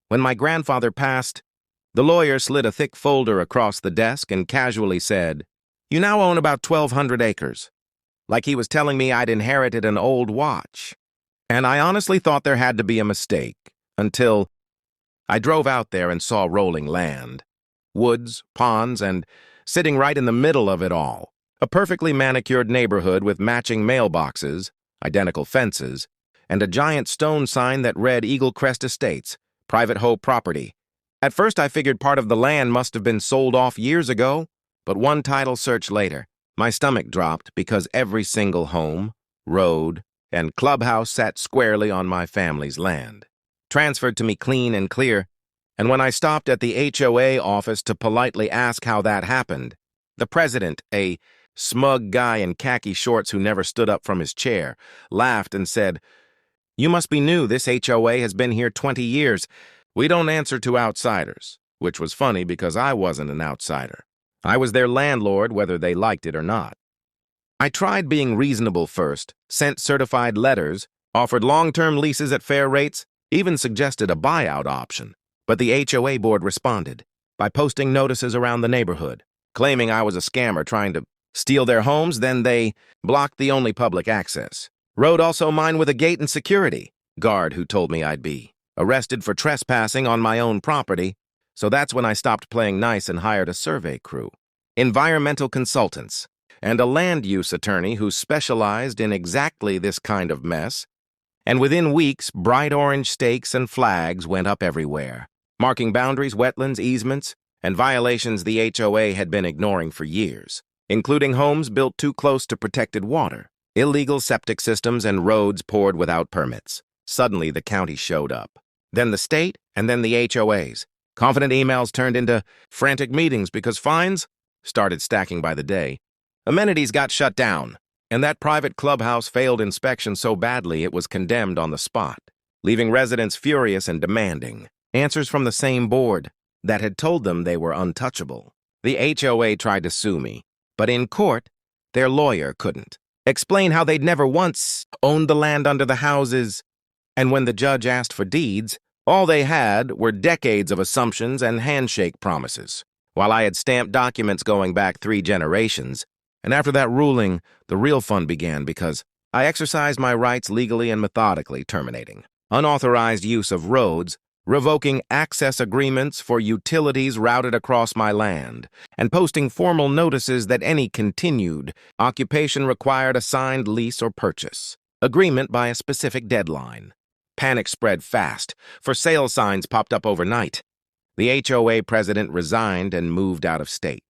When my grandfather passed, the lawyer slid a thick folder across the desk and casually said, "You now own about 1,200 acres. Like he was telling me I'd inherited an old watch. And I honestly thought there had to be a mistake, until I drove out there and saw rolling land. Woods, ponds, and sitting right in the middle of it all, a perfectly manicured neighborhood with matching mailboxes, identical fences, and a giant stone sign that read Eagle Crest Estates, private hoe property. At first I figured part of the land must have been sold off years ago, but one title search later, my stomach dropped because every single home, road, and clubhouse sat squarely on my family's land, transferred to me clean and clear. And when I stopped at the HOA office to politely ask how that happened, the president, a smug guy in khaki shorts who never stood up from his chair, laughed and said, "You must be new. This HOA has been here 20 years. We don't answer to outsiders," which was funny because I wasn't an outsider. I was their landlord whether they liked it or not. I tried being reasonable first, sent certified letters, offered long-term leases at fair rates, even suggested a buyout option. But the HOA board responded by posting notices around the neighborhood, claiming I was a scammer trying to steal their homes. Then they blocked the only public access. Road also mine with a gate and security guard who told me I'd be arrested for trespassing on my own property. So that's when I stopped playing nice and hired a survey crew, environmental consultants, and a land use attorney who specialized in exactly this kind of mess. And within weeks, bright orange stakes and flags went up everywhere, marking boundaries, wetlands, easements, and violations the HOA had been ignoring for years, including homes built too close to protected water, illegal septic systems, and roads poured without permits. Suddenly, the county showed up. Then the state, and then the HOAs. Confident emails turned into frantic meetings because fines started stacking by the day. Amenities got shut down, and that private clubhouse failed inspection so badly it was condemned on the spot, leaving residents furious and demanding answers from the same board that had told them they were untouchable. The HOA tried to sue me, but in court, their lawyer couldn't explain how they'd never once owned the land under the houses, and when the judge asked for deeds, all they had were decades of assumptions and handshake promises, while I had stamped documents going back 3 generations. And after that ruling, the real fun began because I exercised my rights legally and methodically, terminating unauthorized use of roads, revoking access agreements for utilities routed across my land, and posting formal notices that any continued occupation required a signed lease or purchase agreement by a specific deadline. Panic spread fast. For sale signs popped up overnight. The HOA president resigned and moved out of state.